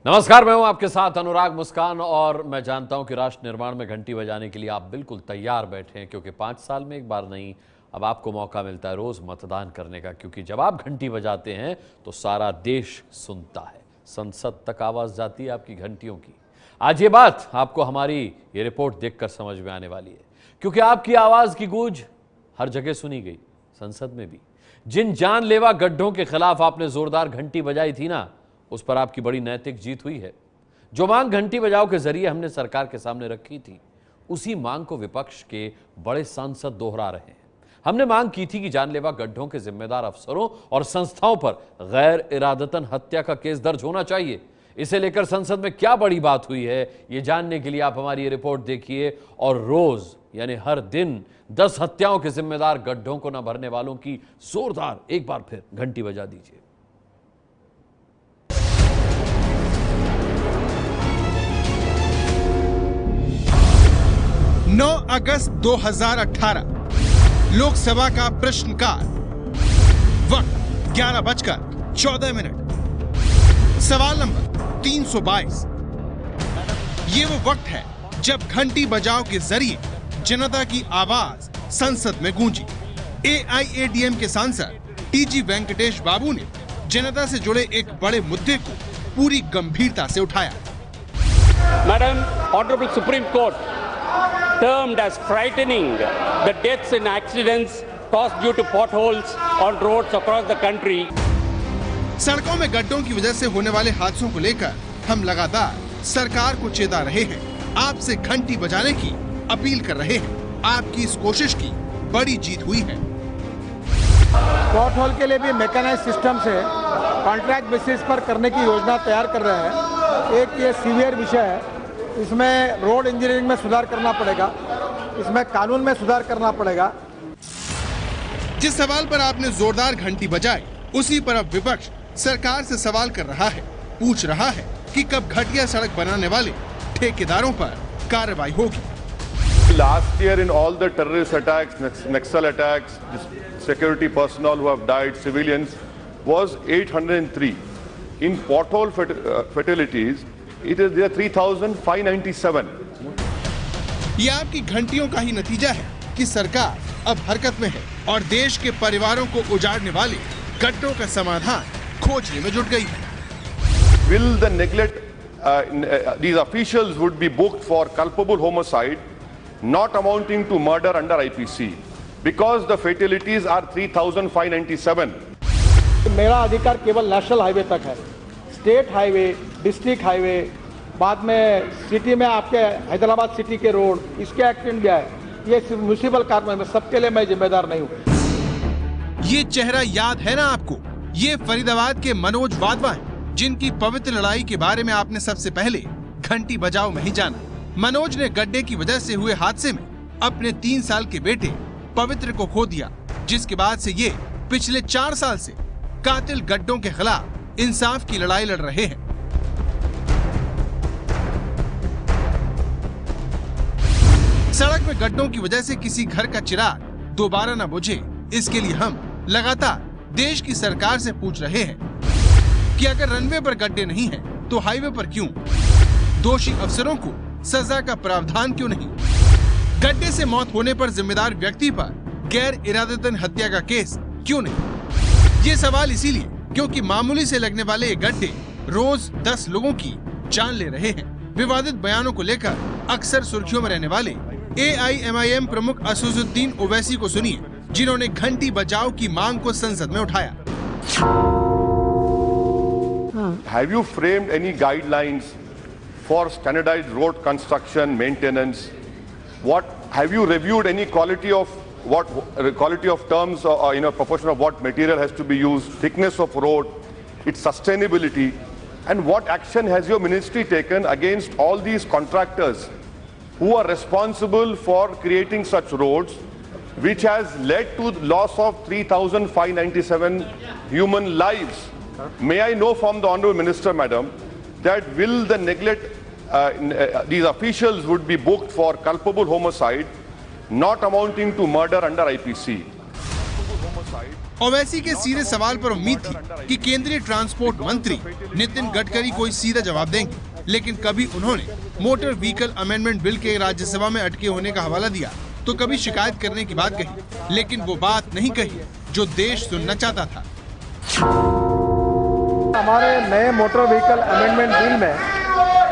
नमस्कार, मैं हूं आपके साथ अनुराग मुस्कान और मैं जानता हूं कि राष्ट्र निर्माण में घंटी बजाने के लिए आप बिल्कुल तैयार बैठे हैं, क्योंकि 5 साल में एक बार नहीं, अब आपको मौका मिलता है रोज मतदान करने का। क्योंकि जब आप घंटी बजाते हैं तो सारा देश सुनता है, संसद तक आवाज जाती है आपकी घंटियों की। आज ये बात आपको हमारी ये रिपोर्ट देखकर समझ में आने वाली है, क्योंकि आपकी आवाज की गूंज हर जगह सुनी गई, संसद में भी। जिन जानलेवा गड्ढों के खिलाफ आपने जोरदार घंटी बजाई थी ना, उस पर आपकी बड़ी नैतिक जीत हुई है। जो मांग घंटी बजाओ के जरिए हमने सरकार के सामने रखी थी, उसी मांग को विपक्ष के बड़े सांसद दोहरा रहे हैं। हमने मांग की थी कि जानलेवा गड्ढों के जिम्मेदार अफसरों और संस्थाओं पर गैर इरादतन हत्या का केस दर्ज होना चाहिए। इसे लेकर संसद में क्या बड़ी बात हुई है, ये जानने के लिए आप हमारी ये रिपोर्ट देखिए और रोज यानी हर दिन 10 हत्याओं के जिम्मेदार गड्ढों को न भरने वालों की जोरदार एक बार फिर घंटी बजा दीजिए। 9 अगस्त 2018 लोकसभा का प्रश्नकाल। वक्त 11:14। सवाल नंबर 322। ये वो वक्त है जब घंटी बजाओ के जरिए जनता की आवाज संसद में गूंजी। एआईएडीएम के सांसद टीजी वेंकटेश बाबू ने जनता से जुड़े एक बड़े मुद्दे को पूरी गंभीरता से उठाया। Madam, Honorable Supreme Court termed as frightening the deaths in accidents caused due to potholes on roads across the country. सड़कों में गड्ढों की वजह से होने वाले हादसों को लेकर हम लगातार सरकार को चेता रहे हैं, आपसे घंटी बजाने की अपील कर रहे हैं। आपकी इस कोशिश की बड़ी जीत हुई है। पॉटहोल के लिए भी मैकेनाइज सिस्टम से कॉन्ट्रैक्ट बेसिस पर करने की योजना तैयार कर रहे हैं। एक ये सीवियर विषय है, इसमें रोड इंजीनियरिंग में सुधार करना पड़ेगा, इसमें कानून में सुधार करना पड़ेगा। जिस सवाल पर आपने जोरदार घंटी बजाई, उसी पर अब विपक्ष सरकार से सवाल कर रहा है, पूछ रहा है कि कब घटिया सड़क बनाने वाले ठेकेदारों पर कार्रवाई होगी। Last year in all the terrorist attacks, Naxal attacks, security personnel who have died, civilians, was 803. In pothole fatalities, there are 3,597. ये आपकी घंटियों का ही नतीजा है कि सरकार अब हरकत में है और देश के परिवारों को उजाड़ने वाले गड्ढों का समाधान खोजने में जुट गई है। Will the neglect, these officials would be booked for culpable homicide, not amounting to murder under IPC, because the fatalities are 3,597. मेरा अधिकार केवल नेशनल हाईवे तक है, स्टेट हाईवे, डिस्ट्रिक्ट हाईवे, बाद में सिटी में आपके हैदराबाद सिटी के रोड, इसके एक्सीडेंट भी आए, ये म्युनिसिपल कार्य में सबके लिए मैं जिम्मेदार नहीं हूँ। ये चेहरा याद है ना आपको? ये फरीदाबाद के मनोज वाधवा हैं, जिनकी पवित्र लड़ाई के बारे में आपने सबसे पहले घंटी बजाओ में ही जाना। मनोज ने गड्ढे की वजह से हुए हादसे में अपने 3 साल के बेटे पवित्र को खो दिया, जिसके बाद से ये पिछले 4 साल से कातिल गड्ढों के खिलाफ इंसाफ की लड़ाई लड़ रहे हैं। सड़क में गड्ढों की वजह से किसी घर का चिराग दोबारा न बुझे, इसके लिए हम लगातार देश की सरकार से पूछ रहे हैं कि अगर रनवे पर गड्ढे नहीं हैं, तो हाईवे पर क्यों? दोषी अफसरों को सजा का प्रावधान क्यों नहीं? गड्ढे से मौत होने पर जिम्मेदार व्यक्ति पर गैर इरादतन हत्या का केस क्यों नहीं? ये सवाल इसीलिए क्योंकि मामूली से लगने वाले ये गड्ढे रोज 10 लोगों की जान ले रहे हैं। विवादित बयानों को लेकर अक्सर सुर्खियों में रहने वाले AIMIM प्रमुख असदुद्दीन ओवैसी को सुनिए, जिन्होंने घंटी बजाओ की मांग को संसद में उठाया। Have you framed any guidelines for standardized road construction maintenance? What have you reviewed any quality of terms or proportion of what material has to be used, thickness of road, its sustainability, and what action has your ministry taken against all these contractors who are responsible for creating such roads, which has led to the loss of 3,597 human lives? May I know from the Honourable Minister, Madam, that will the neglect, these officials would be booked for culpable homicide, not amounting to murder under IPC. Owaisi के सीधे सवाल पर उम्मीद थी कि केंद्रीय transport मंत्री नितिन गडकरी कोई सीधा जवाब देंगे, लेकिन कभी उन्होंने मोटर व्हीकल अमेंडमेंट बिल के राज्यसभा में अटके होने का हवाला दिया, तो कभी शिकायत करने की बात कही, लेकिन वो बात नहीं कही जो देश सुनना चाहता था। हमारे नए मोटर व्हीकल अमेंडमेंट बिल में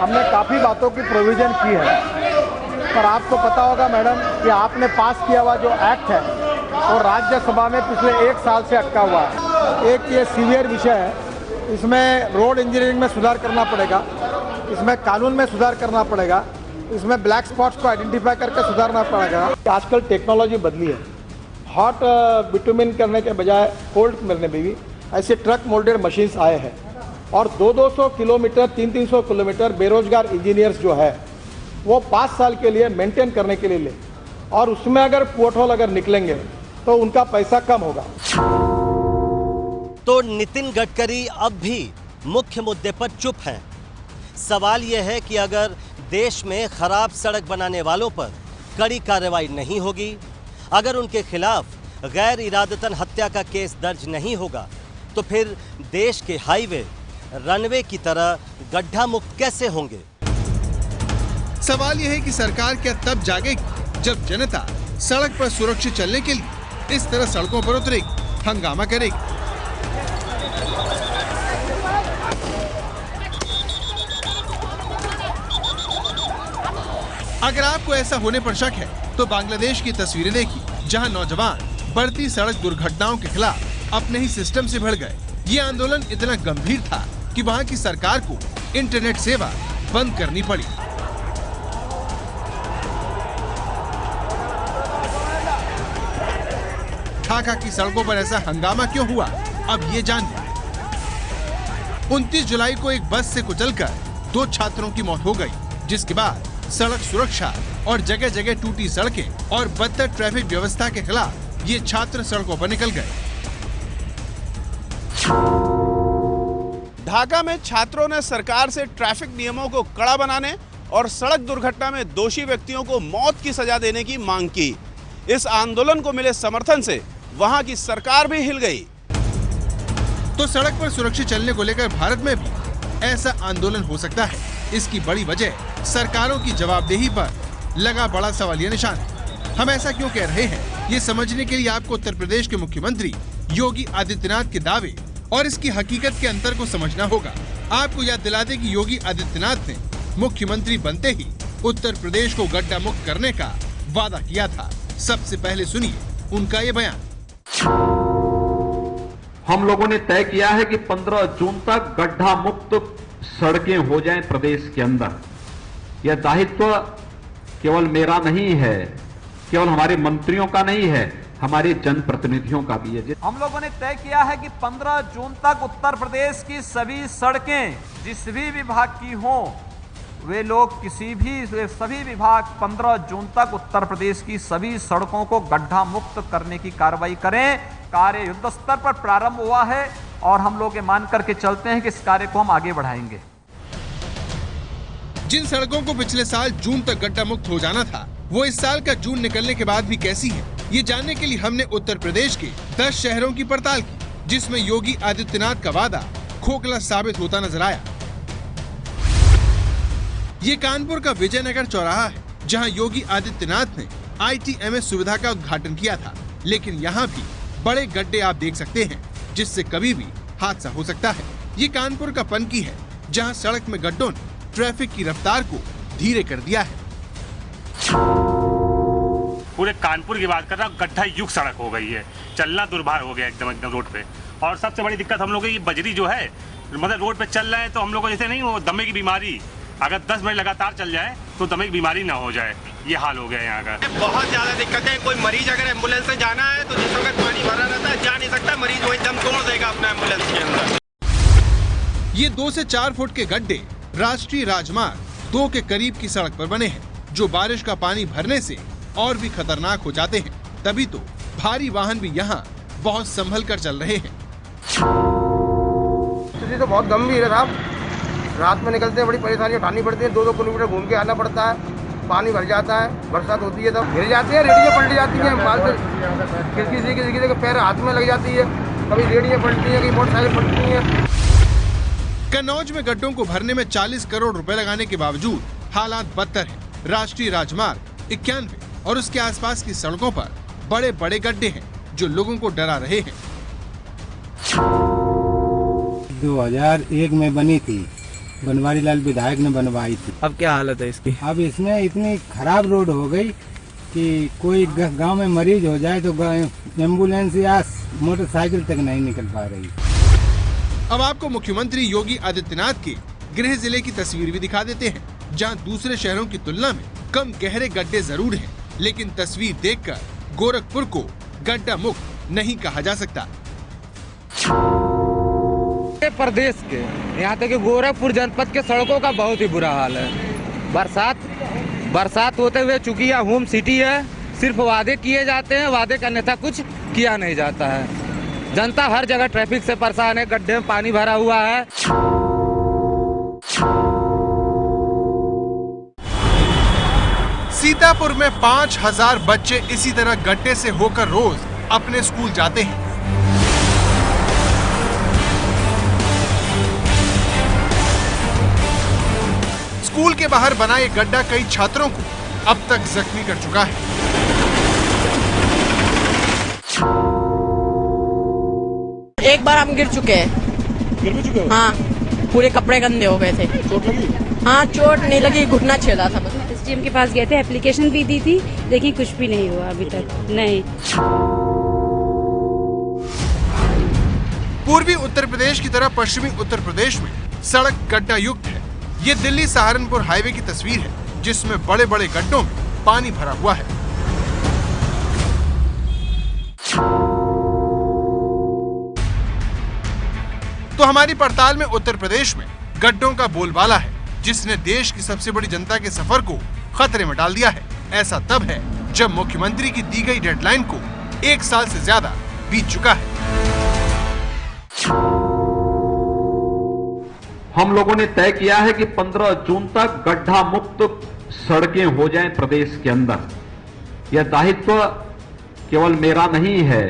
हमने काफ़ी बातों की प्रोविजन की है, पर आपको पता होगा मैडम कि आपने पास किया हुआ जो एक्ट है और राज्यसभा में पिछले 1 साल से अटका हुआ है। एक ये सीवियर विषय है, इसमें रोड इंजीनियरिंग में सुधार करना पड़ेगा, इसमें कानून में सुधार करना पड़ेगा, इसमें ब्लैक स्पॉट्स को आइडेंटिफाई करके सुधारना पड़ेगा। आजकल टेक्नोलॉजी बदली है, हॉट बिटुमिन करने के बजाय कोल्ड करने में भी ऐसे ट्रक मोल्डेड मशीन्स आए हैं और 200 किलोमीटर 300 किलोमीटर बेरोजगार इंजीनियर्स जो है वो 5 साल के लिए मेंटेन करने के लिए ले, और उसमें अगर पोर्टहोल अगर निकलेंगे तो उनका पैसा कम होगा। तो नितिन गडकरी अब भी मुख्य मुद्दे पर चुप हैं। सवाल यह है कि अगर देश में खराब सड़क बनाने वालों पर कड़ी कार्रवाई नहीं होगी, अगर उनके खिलाफ गैर इरादतन हत्या का केस दर्ज नहीं होगा, तो फिर देश के हाईवे रनवे की तरह गड्ढा मुक्त कैसे होंगे? सवाल यह है कि सरकार क्या तब जागेगी जब जनता सड़क पर सुरक्षित चलने के लिए इस तरह सड़कों पर उतरेगी, हंगामा करेगी। अगर आपको ऐसा होने पर शक है तो बांग्लादेश की तस्वीरें देखिए, जहां नौजवान बढ़ती सड़क दुर्घटनाओं के खिलाफ अपने ही सिस्टम से भिड़ गए। ये आंदोलन इतना गंभीर था कि वहां की सरकार को इंटरनेट सेवा बंद करनी पड़ी। ढाका की सड़कों पर ऐसा हंगामा क्यों हुआ, अब ये जानिए। 29 जुलाई को एक बस से कुचलकर 2 छात्रों की मौत हो गई, जिसके बाद सड़क सुरक्षा और जगह जगह टूटी सड़कें और बदतर ट्रैफिक व्यवस्था के खिलाफ ये छात्र सड़कों पर निकल गए। ढाका में छात्रों ने सरकार से ट्रैफिक नियमों को कड़ा बनाने और सड़क दुर्घटना में दोषी व्यक्तियों को मौत की सजा देने की मांग की। इस आंदोलन को मिले समर्थन से वहां की सरकार भी हिल गई। तो सड़क पर सुरक्षित चलने को लेकर भारत में भी ऐसा आंदोलन हो सकता है। इसकी बड़ी वजह सरकारों की जवाबदेही पर लगा बड़ा सवालिया निशान। हम ऐसा क्यों कह रहे हैं, ये समझने के लिए आपको उत्तर प्रदेश के मुख्यमंत्री योगी आदित्यनाथ के दावे और इसकी हकीकत के अंतर को समझना होगा। आपको याद दिला दें कि योगी आदित्यनाथ ने मुख्यमंत्री बनते ही उत्तर प्रदेश को गड्ढा मुक्त करने का वादा किया था। सबसे पहले सुनिए उनका ये बयान। हम लोगों ने तय किया है कि 15 जून तक गड्ढा मुक्त सड़कें हो जाएं प्रदेश के अंदर। यह दायित्व केवल मेरा नहीं है, केवल हमारे मंत्रियों का नहीं है, हमारे जनप्रतिनिधियों का भी है। हम लोगों ने तय किया है कि 15 जून तक उत्तर प्रदेश की सभी सड़कें जिस भी विभाग की हों, वे लोग सभी विभाग 15 जून तक उत्तर प्रदेश की सभी सड़कों को गड्ढा मुक्त करने की कार्रवाई करें। कार्य युद्ध स्तर पर प्रारंभ हुआ है और हम लोग ये मान करके चलते हैं कि इस कार्य को हम आगे बढ़ाएंगे। जिन सड़कों को पिछले साल जून तक गड्ढा मुक्त हो जाना था, वो इस साल का जून निकलने के बाद भी कैसी है, ये जानने के लिए हमने उत्तर प्रदेश के 10 शहरों की पड़ताल की, जिसमें योगी आदित्यनाथ का वादा खोखला साबित होता नजर आया। ये कानपुर का विजयनगर चौराहा है, जहां योगी आदित्यनाथ ने ITMS सुविधा का उद्घाटन किया था, लेकिन यहाँ भी बड़े गड्ढे आप देख सकते हैं, जिससे कभी भी हादसा हो सकता है। ये कानपुर का पनकी है, जहां सड़क में गड्ढों ने ट्रैफिक की रफ्तार को धीरे कर दिया है। पूरे कानपुर की बात कर रहा हूँ, गड्ढा युक्त सड़क हो गई है, चलना दुर्भार हो गया एकदम रोड पे। और सबसे बड़ी दिक्कत हम लोग की बजरी जो है, मतलब रोड पे चल रहा है तो हम लोग को जैसे नहीं वो दमे की बीमारी, अगर 10 मिनट लगातार चल जाए तो दमे की बीमारी ना हो जाए, ये हाल हो गया यहाँ का। बहुत ज्यादा दिक्कत है। कोई मरीज अगर एम्बुलेंस से जाना है तो जिस वक्त पानी भरा रहता है जा नहीं सकता, मरीज वही दम तोड़ देगा अपना एम्बुलेंस के अंदर। ये 2 से 4 फुट के गड्ढे राष्ट्रीय राजमार्ग 2 के करीब की सड़क पर बने हैं, जो बारिश का पानी भरने से और भी खतरनाक हो जाते हैं। तभी तो भारी वाहन भी यहाँ बहुत संभल कर चल रहे हैं। स्थिति तो बहुत गंभीर है साहब। रात में निकलते हैं बड़ी परेशानी उठानी पड़ती है, 2-2 किलोमीटर घूम के आना पड़ता है। पानी भर जाता है, बरसात होती है तब गिर जाती है, रेडियाँ पलट जाती हैं, किसी के पैर हाथ में लग जाती है, कभी रेडियाँ पलटती हैं, कभी मोटरसाइकिल पलटती हैं। कन्नौज में गड्ढों को भरने में 40 करोड़ रुपए लगाने के बावजूद हालात बदतर है। राष्ट्रीय राजमार्ग 91 और उसके आसपास की सड़कों पर बड़े बड़े गड्ढे हैं जो लोगों को डरा रहे हैं। 2001 में बनी थी, बनवारी लाल विधायक ने बनवाई थी। अब क्या हालत है इसकी? अब इसमें इतनी खराब रोड हो गई कि कोई गांव में मरीज हो जाए तो एम्बुलेंस या मोटरसाइकिल तक नहीं निकल पा रही। अब आपको मुख्यमंत्री योगी आदित्यनाथ के गृह जिले की तस्वीर भी दिखा देते हैं, जहां दूसरे शहरों की तुलना में कम गहरे गड्ढे जरूर हैं, लेकिन तस्वीर देखकर गोरखपुर को गड्ढा मुक्त नहीं कहा जा सकता। प्रदेश के यहाँ तक कि गोरखपुर जनपद के सड़कों का बहुत ही बुरा हाल है। बरसात होते हुए चूंकि यह होम सिटी है, सिर्फ वादे किए जाते हैं, वादे करने था कुछ किया नहीं जाता है। जनता हर जगह ट्रैफिक से परेशान है, गड्ढे में पानी भरा हुआ है। सीतापुर में 5000 बच्चे इसी तरह गड्ढे से होकर रोज अपने स्कूल जाते हैं। स्कूल के बाहर बना ये गड्ढा कई छात्रों को अब तक जख्मी कर चुका है। एक बार हम गिर चुके हैं। हाँ, पूरे कपड़े गंदे हो गए थे। चोट लगी? हाँ, चोट नहीं लगी, घुटना छेदा था बस। एसडीएम के पास गए थे, एप्लीकेशन भी दी थी, लेकिन कुछ भी नहीं हुआ अभी तक। नहीं। पूर्वी उत्तर प्रदेश की तरह पश्चिमी उत्तर प्रदेश में सड़क गड्ढा युक्त है। ये दिल्ली सहारनपुर हाईवे की तस्वीर है, जिसमें बड़े बड़े गड्ढों में पानी भरा हुआ है। तो हमारी पड़ताल में उत्तर प्रदेश में गड्ढों का बोलबाला है, जिसने देश की सबसे बड़ी जनता के सफर को खतरे में डाल दिया है। ऐसा तब है जब मुख्यमंत्री की दी गई डेडलाइन को 1 साल से ज्यादा बीत चुका है। हम लोगों ने तय किया है कि 15 जून तक गड्ढा मुक्त सड़कें हो जाएं प्रदेश के अंदर। यह दायित्व केवल मेरा नहीं है,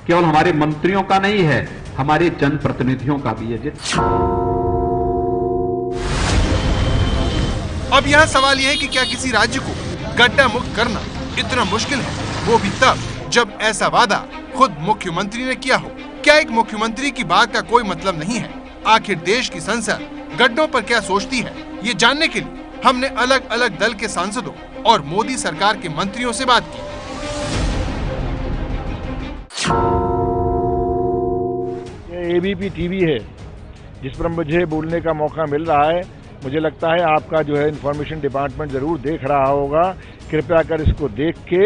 केवल हमारे मंत्रियों का नहीं है, हमारे जनप्रतिनिधियों का भी है। अब यहाँ सवाल यह है कि क्या किसी राज्य को गड्ढा मुक्त करना इतना मुश्किल है, वो भी तब जब ऐसा वादा खुद मुख्यमंत्री ने किया हो। क्या एक मुख्यमंत्री की बात का कोई मतलब नहीं है? आखिर देश की संसद गड्ढों पर क्या सोचती है, ये जानने के लिए हमने अलग अलग दल के सांसदों और मोदी सरकार के मंत्रियों से बात की। ये ABP TV है जिस पर मुझे बोलने का मौका मिल रहा है। मुझे लगता है आपका जो है इंफॉर्मेशन डिपार्टमेंट जरूर देख रहा होगा। कृपया कर इसको देख के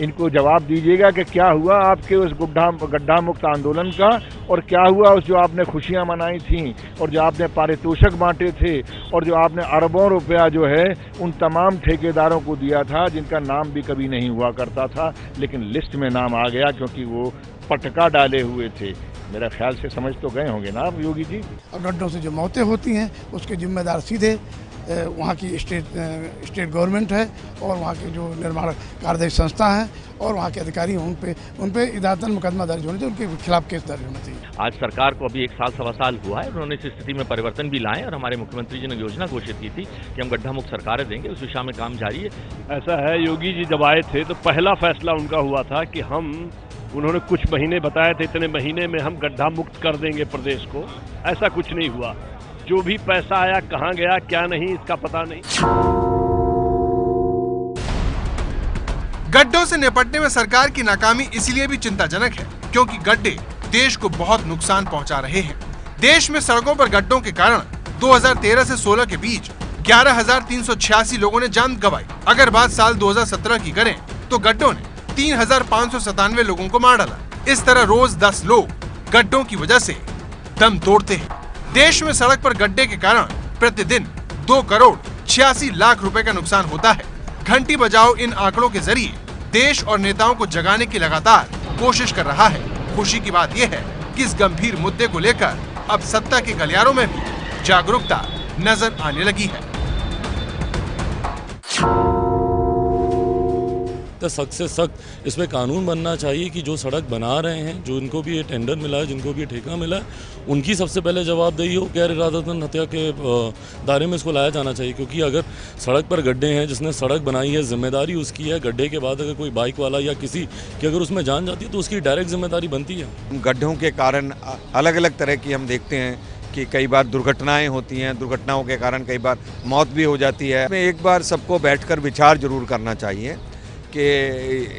इनको जवाब दीजिएगा कि क्या हुआ आपके उस गड्ढा मुक्त आंदोलन का, और क्या हुआ उस जो आपने खुशियां मनाई थी और जो आपने पारितोषिक बांटे थे और जो आपने अरबों रुपया जो है उन तमाम ठेकेदारों को दिया था जिनका नाम भी कभी नहीं हुआ करता था, लेकिन लिस्ट में नाम आ गया क्योंकि वो पटका डाले हुए थे। मेरा ख्याल से समझ तो गए होंगे ना आप योगी जी। और गड्ढों से जो मौतें होती हैं उसके जिम्मेदार सीधे वहाँ की स्टेट गवर्नमेंट है और वहाँ के जो निर्माण कार्यदायी संस्था हैं और वहाँ के अधिकारी हैं, उन पे इदारतन मुकदमा दर्ज होने चाहिए, उनके खिलाफ केस दर्ज होना चाहिए। आज सरकार को अभी 1 साल सवा साल हुआ है, उन्होंने इस स्थिति में परिवर्तन भी लाए और हमारे मुख्यमंत्री जी ने योजना घोषित की थी कि हम गड्ढा मुक्त सरकारें देंगे, उस दिशा में काम जारी है। ऐसा है, योगी जी जब आए थे तो पहला फैसला उनका हुआ था कि उन्होंने कुछ महीने बताए थे, इतने महीने में हम गड्ढा मुक्त कर देंगे प्रदेश को। ऐसा कुछ नहीं हुआ। जो भी पैसा आया कहाँ गया क्या नहीं, इसका पता नहीं। गड्ढों से निपटने में सरकार की नाकामी इसलिए भी चिंताजनक है क्योंकि गड्ढे देश को बहुत नुकसान पहुंचा रहे हैं। देश में सड़कों पर गड्ढों के कारण 2013 से 16 के बीच 11,386 लोगों ने जान गंवाई। अगर बात साल 2017 की करें तो गड्ढों ने 3,597 लोगों को मार डाला। इस तरह रोज 10 लोग गड्ढों की वजह से दम तोड़ते हैं। देश में सड़क पर गड्ढे के कारण प्रतिदिन 2 करोड़ 86 लाख रुपए का नुकसान होता है। घंटी बजाओ इन आंकड़ों के जरिए देश और नेताओं को जगाने की लगातार कोशिश कर रहा है। खुशी की बात यह है कि इस गंभीर मुद्दे को लेकर अब सत्ता के गलियारों में भी जागरूकता नजर आने लगी है। तो सख्त से सख्त इस पर कानून बनना चाहिए कि जो सड़क बना रहे हैं, जो इनको भी ये टेंडर मिला है, जिनको भी ये ठेका मिला है, उनकी सबसे पहले जवाबदेही हो, गैर इरादतन हत्या के दायरे में इसको लाया जाना चाहिए। क्योंकि अगर सड़क पर गड्ढे हैं, जिसने सड़क बनाई है, जिम्मेदारी उसकी है। गड्ढे के बाद अगर कोई बाइक वाला या किसी की अगर उसमें जान जाती है तो उसकी डायरेक्ट जिम्मेदारी बनती है। गड्ढों के कारण अलग अलग तरह की हम देखते हैं कि कई बार दुर्घटनाएं होती हैं, दुर्घटनाओं के कारण कई बार मौत भी हो जाती है। एक बार सबको बैठकर विचार जरूर करना चाहिए कि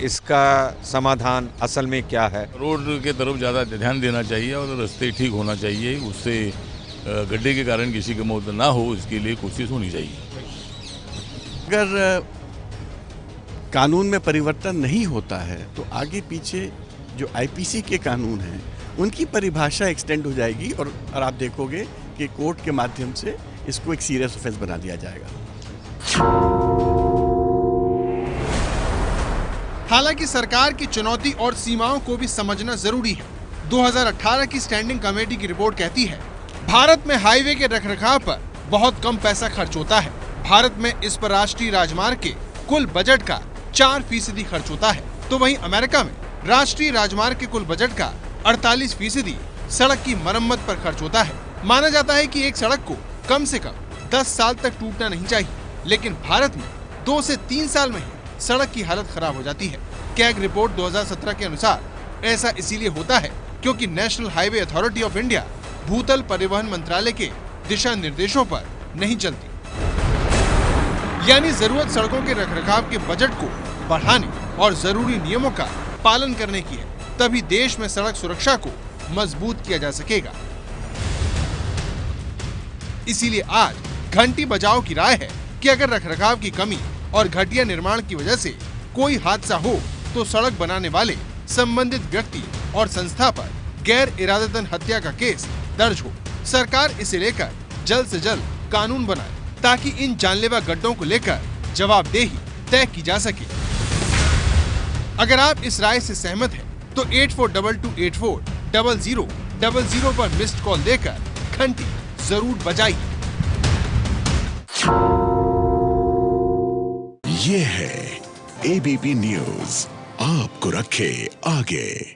इसका समाधान असल में क्या है। रोड के तरफ ज़्यादा ध्यान देना चाहिए और रास्ते ठीक होना चाहिए, उससे गड्ढे के कारण किसी की मौत ना हो, इसके लिए कोशिश होनी चाहिए। अगर कानून में परिवर्तन नहीं होता है तो आगे पीछे जो आईपीसी के कानून हैं उनकी परिभाषा एक्सटेंड हो जाएगी और आप देखोगे कि कोर्ट के माध्यम से इसको एक सीरियस ऑफेंस बना दिया जाएगा। हालांकि सरकार की चुनौती और सीमाओं को भी समझना जरूरी है। 2018 की स्टैंडिंग कमेटी की रिपोर्ट कहती है, भारत में हाईवे के रखरखाव पर बहुत कम पैसा खर्च होता है। भारत में इस पर राष्ट्रीय राजमार्ग के कुल बजट का 4% खर्च होता है, तो वहीं अमेरिका में राष्ट्रीय राजमार्ग के कुल बजट का 48% सड़क की मरम्मत पर खर्च होता है। माना जाता है कि एक सड़क को कम से कम 10 साल तक टूटना नहीं चाहिए, लेकिन भारत में 2 से 3 साल में ही सड़क की हालत खराब हो जाती है। कैग रिपोर्ट 2017 के अनुसार ऐसा इसीलिए होता है क्योंकि national highway authority of India भूतल परिवहन मंत्रालय के दिशा निर्देशों पर नहीं चलती। यानी जरूरत सड़कों के रखरखाव के बजट को बढ़ाने और जरूरी नियमों का पालन करने की है, तभी देश में सड़क सुरक्षा को मजबूत किया जा सकेगा। इसीलिए आज घंटी बजाओ की राय है कि अगर रखरखाव की कमी और घटिया निर्माण की वजह से कोई हादसा हो तो सड़क बनाने वाले संबंधित व्यक्ति और संस्था पर गैर इरादतन हत्या का केस दर्ज हो। सरकार इसे लेकर जल्द से जल्द कानून बनाए ताकि इन जानलेवा गड्ढों को लेकर जवाबदेही तय की जा सके। अगर आप इस राय से सहमत हैं तो 8422840000 पर मिस्ड कॉल देकर घंटी जरूर बजाइए। ये है एबीपी न्यूज़, आपको रखे आगे।